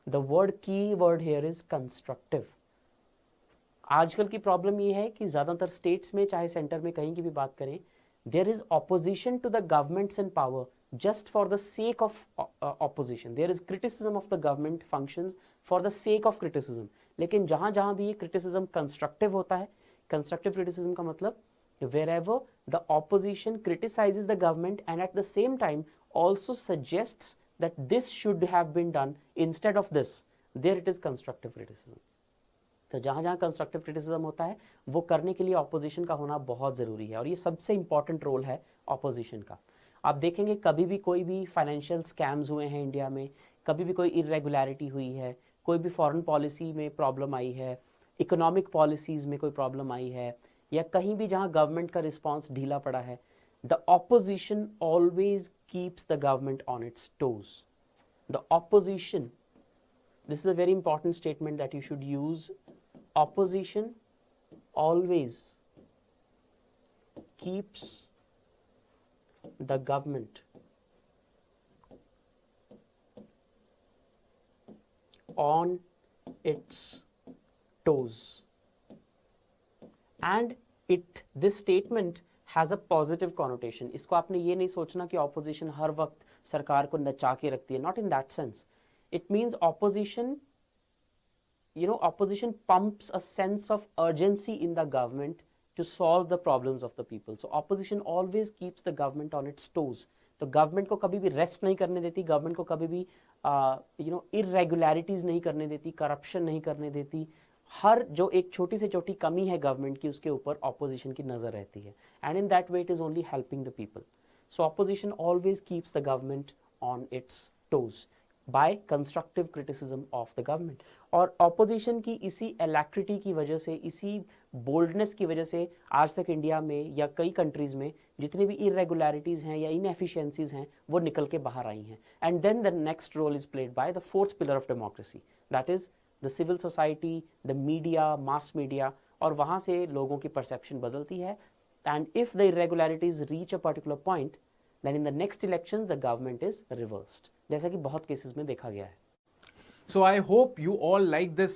The word की word here is constructive. आजकल की प्रॉब्लम ये है कि ज्यादातर स्टेट्स में, चाहे सेंटर में, कहीं की भी बात करें, there is opposition to the governments in power just for the sake of opposition. There is criticism of the government functions for the sake of criticism. लेकिन जहां जहां भी ये criticism constructive होता है, constructive criticism का मतलब wherever the opposition criticizes the government and at the same time also suggests that this should have been done instead of this, there it is constructive criticism. तो जहां जहां constructive criticism होता है वो करने के लिए ऑपोजिशन का होना बहुत जरूरी है, और ये सबसे इंपॉर्टेंट रोल है ऑपोजिशन का। आप देखेंगे कभी भी कोई भी फाइनेंशियल स्कैम्स हुए हैं इंडिया में, कभी भी कोई इरेगुलरिटी हुई है, कोई भी फॉरेन पॉलिसी में प्रॉब्लम आई है, इकोनॉमिक पॉलिसीज में कोई प्रॉब्लम आई है, या कहीं भी जहां गवर्नमेंट का रिस्पॉन्स ढीला पड़ा है, the opposition always keeps the government on its toes. The opposition, this is a very important statement that you should use, opposition always keeps the government on its toes, and this statement has a positive connotation. इसको आपने ये नहीं सोचना कि opposition हर वक्त सरकार को नचा के रखती है, not in that sense. It means opposition, opposition pumps a sense of urgency in the government to solve the problems of the people. So opposition always keeps the government on its toes. तो government को कभी भी rest नहीं करने देती, government को कभी भी इरेगुलरिटीज नहीं करने देती, करप्शन नहीं करने देती। हर जो एक छोटी से छोटी कमी है गवर्नमेंट की, उसके ऊपर ऑपोजिशन की नजर रहती है, and in that way it is only helping the people. So opposition always keeps the government on its toes by constructive criticism of the government. और ऑपोजिशन की इसी एलैक्रिटी की वजह से, इसी बोल्डनेस की वजह से आज तक इंडिया में या कई कंट्रीज में जितनी भी इरेगुलरिटीज हैं या इनएफिशिएंसीज हैं वो निकल के बाहर आई हैं। And then the next role is played by the fourth pillar of democracy, that is the civil society, the media, mass media, और वहां से लोगों की परसेप्शन बदलती है। And if the irregularities reach a particular point, then in the next elections the government is reversed, जैसा कि बहुत केसेस में देखा गया है। So I hope you all like this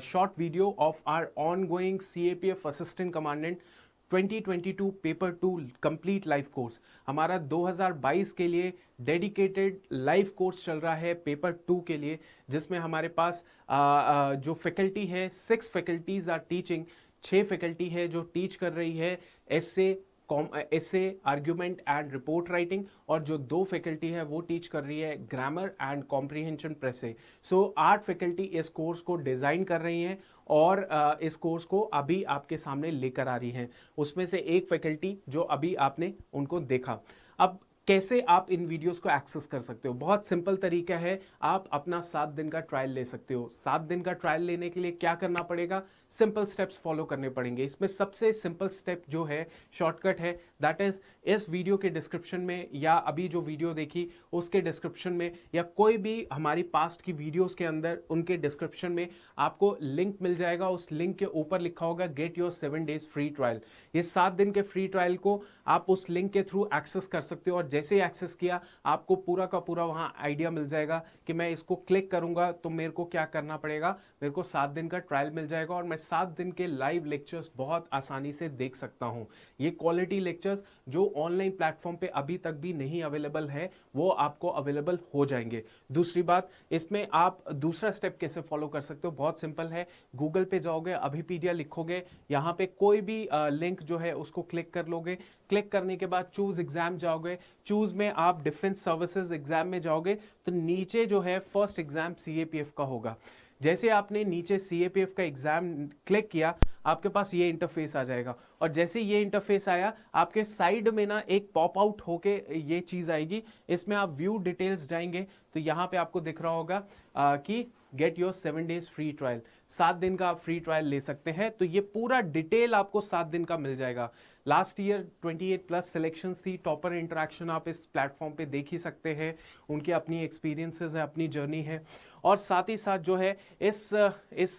short video of our ongoing CAPF Assistant Commandant 2022 paper 2 complete live course. हमारा 2022 के लिए डेडिकेटेड लाइव कोर्स चल रहा है पेपर 2 के लिए, जिसमें हमारे पास जो फैकल्टी है, 6 फैकल्टीज आर टीचिंग, 6 फैकल्टी है जो टीच कर रही है एसे, आर्ग्यूमेंट एंड रिपोर्ट राइटिंग, और जो 2 फैकल्टी है वो टीच कर रही है grammar and comprehension précis. So 8 faculty इस कोर्स को डिजाइन कर रही हैं और इस कोर्स को अभी आपके सामने लेकर आ रही हैं। उसमें से एक फैकल्टी जो अभी आपने उनको देखा। अब कैसे आप इन वीडियोस को एक्सेस कर सकते हो? बहुत सिंपल तरीका है, आप अपना 7 दिन का ट्रायल ले सकते हो। 7 दिन का ट्रायल लेने के लिए क्या करना पड़ेगा? सिंपल स्टेप्स फॉलो करने पड़ेंगे। इसमें सबसे सिंपल स्टेप जो है, शॉर्टकट है, दैट इज इस वीडियो के डिस्क्रिप्शन में या अभी जो वीडियो देखी उसके डिस्क्रिप्शन में या कोई भी हमारी पास्ट की वीडियोस के अंदर उनके डिस्क्रिप्शन में आपको लिंक मिल जाएगा। उस लिंक के ऊपर लिखा होगा get your 7 days free trial. ये 7 दिन के फ्री ट्रायल को आप उस लिंक के थ्रू एक्सेस कर सकते हो, और जैसे ही एक्सेस किया आपको पूरा का पूरा वहां आइडिया मिल जाएगा कि मैं इसको क्लिक करूंगा तो मेरे को क्या करना पड़ेगा। मेरे को 7 दिन का ट्रायल मिल जाएगा और मैं 7 दिन के लाइव लेक्चर्स बहुत आसानी से देख सकता हूं। ये क्वालिटी लेक्चर्स जो ऑनलाइन प्लेटफॉर्म पे अभी तक भी नहीं अवेलेबल है वो आपको अवेलेबल हो जाएंगे। दूसरी बात, इसमें आप दूसरा स्टेप कैसे फॉलो कर सकते हो? बहुत सिंपल है, गूगल पे जाओगे, अभिपीडिया लिखोगे, यहाँ पे कोई भी लिंक जो है उसको क्लिक कर लोगे। क्लिक करने के बाद चूज एग्जाम जाओगे, चूज में आप डिफेंस सर्विसेज एग्जाम में जाओगे तो नीचे जो है फर्स्ट एग्जाम CAPF का होगा। जैसे आपने नीचे CAPF का एग्जाम क्लिक किया आपके पास ये इंटरफेस आ जाएगा, और जैसे ये इंटरफेस आया आपके साइड में ना एक पॉप आउट होके ये चीज आएगी। इसमें आप व्यू डिटेल्स जाएंगे तो यहाँ पे आपको दिख रहा होगा कि get your 7 days free trial, 7 दिन का आप फ्री ट्रायल ले सकते हैं। तो ये पूरा डिटेल आपको 7 दिन का मिल जाएगा। लास्ट ईयर 28+ सिलेक्शंस थी, टॉपर इंटरेक्शन आप इस प्लेटफॉर्म पे देख ही सकते हैं, उनकी अपनी एक्सपीरियंसेस है, अपनी जर्नी है। और साथ ही साथ जो है इस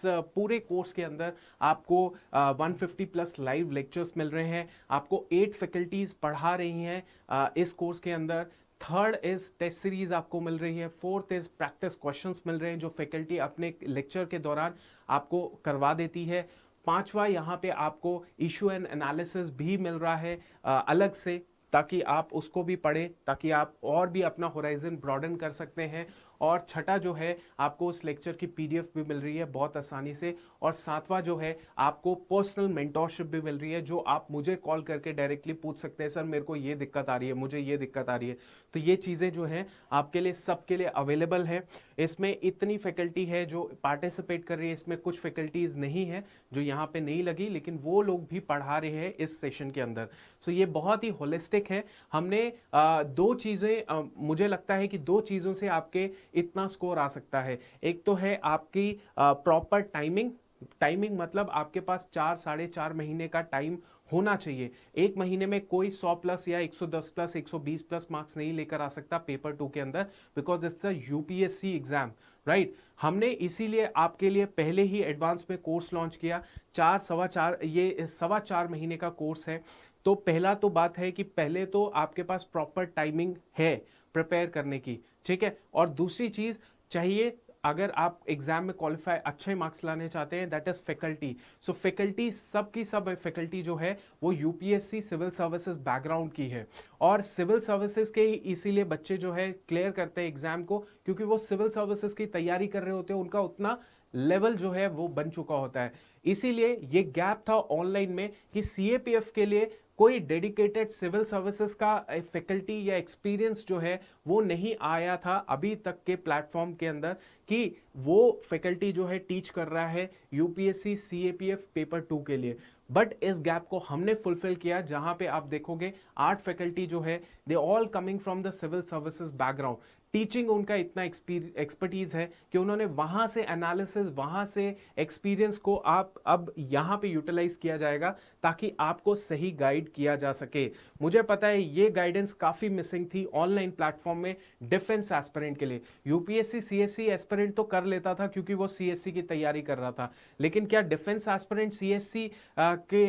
पूरे कोर्स के अंदर आपको 150+ लाइव लेक्चर्स मिल रहे हैं। आपको 8 फैकल्टीज पढ़ा रही हैं इस कोर्स के अंदर। थर्ड इज टेस्ट सीरीज आपको मिल रही है, फोर्थ इज प्रैक्टिस क्वेश्चंस मिल रहे हैं जो फैकल्टी अपने लेक्चर के दौरान आपको करवा देती है। पांचवा यहाँ पे आपको इशू एंड एनालिसिस भी मिल रहा है अलग से, ताकि आप उसको भी पढ़ें, ताकि आप और भी अपना होराइजन ब्रॉडन कर सकते हैं। और छठा जो है आपको उस लेक्चर की पीडीएफ भी मिल रही है बहुत आसानी से। और सातवां जो है आपको पर्सनल मेंटोरशिप भी मिल रही है, जो आप मुझे कॉल करके डायरेक्टली पूछ सकते हैं, सर मेरे को ये दिक्कत आ रही है, मुझे ये दिक्कत आ रही है। तो ये चीज़ें जो हैं आपके लिए सबके लिए अवेलेबल है। इसमें इतनी फैकल्टी है जो पार्टिसिपेट कर रही है, इसमें कुछ फैकल्टीज नहीं है जो यहाँ पे नहीं लगी, लेकिन वो लोग भी पढ़ा रहे हैं इस सेशन के अंदर। सो ये बहुत ही होलिस्टिक है। हमने दो चीज़ें, मुझे लगता है कि दो चीज़ों से आपके इतना स्कोर आ सकता है। एक तो है आपकी प्रॉपर टाइमिंग मतलब आपके पास 4-4.5 महीने का टाइम होना चाहिए। एक महीने में कोई 100 प्लस या 110 प्लस 120 प्लस मार्क्स नहीं लेकर आ सकता पेपर 2 के अंदर, because it's a UPSC exam, right. हमने इसीलिए आपके लिए पहले ही एडवांस में कोर्स लॉन्च किया। 4 महीने का कोर्स है। तो पहला तो बात है कि पहले तो आपके पास प्रॉपर टाइमिंग है प्रिपेयर करने की, ठीक है। और दूसरी चीज चाहिए, अगर आप एग्जाम में क्वालिफाई अच्छे मार्क्स लाने चाहते हैं, that is faculty. So faculty सबकी सब फैकल्टी जो है वो यूपीएससी सिविल सर्विसेज बैकग्राउंड की है। और सिविल सर्विसेज के ही इसीलिए बच्चे जो है क्लियर करते हैं एग्जाम को, क्योंकि वो सिविल सर्विसेज की तैयारी कर रहे होते हैं, उनका उतना लेवल जो है वो बन चुका होता है। इसीलिए ये गैप था ऑनलाइन में कि सीएपीएफ के लिए कोई डेडिकेटेड सिविल सर्विसेज का फैकल्टी या एक्सपीरियंस जो है वो नहीं आया था अभी तक के प्लेटफॉर्म के अंदर, कि वो फैकल्टी जो है टीच कर रहा है यूपीएससी सीएपीएफ पेपर 2 के लिए। बट इस गैप को हमने फुलफिल किया, जहां पे आप देखोगे 8 फैकल्टी जो है they all coming from the civil services background. Teaching उनका इतना एक्सपर्टीज है कि उन्होंने वहां से एनालिसिस, वहां से एक्सपीरियंस को आप अब यहां पे यूटिलाइज किया जाएगा, ताकि आपको सही गाइड किया जा सके। मुझे पता है ये गाइडेंस काफी मिसिंग थी ऑनलाइन प्लेटफॉर्म में डिफेंस एस्पिरेंट के लिए। यूपीएससी सीएससी एस्पिरेंट तो कर लेता था क्योंकि वो सीएससी की तैयारी कर रहा था, लेकिन क्या डिफेंस एस्पिरेंट सीएससी के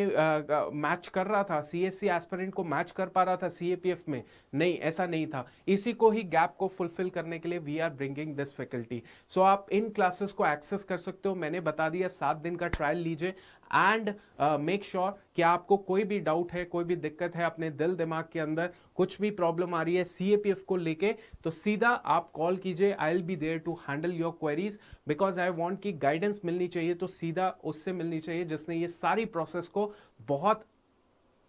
मैच कर रहा था, सीएससी एस्पिरेंट को मैच कर पा रहा था सीएपीएफ में? नहीं, ऐसा नहीं था। इसी को ही गैप को फुलफिल करने के लिए we are bringing this faculty. So आप इन क्लासेस को एक्सेस कर सकते हो। मैंने बता दिया, 7 दिन का ट्रायल लीजिए एंड मेक श्योर कि आपको कोई भी डाउट है, कोई भी दिक्कत है अपने दिल दिमाग के अंदर, कुछ भी प्रॉब्लम आ रही है सीएपीएफ को लेके, तो सीधा आप कॉल कीजिए। I will be there to handle your queries, because I want कि गाइडेंस मिलनी चाहिए तो सीधा उससे मिलनी चाहिए जिसने ये सारी प्रोसेस को बहुत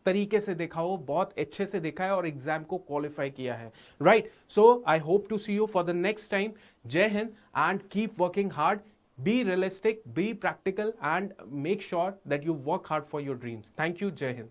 तरीके से देखा हो, बहुत अच्छे से देखा है और एग्जाम को क्वालिफाई किया है, right. So I hope to see you for the next time. Jai Hind and keep working hard, be realistic, be practical and make sure that you work hard for your dreams. Thank you. Jai Hind.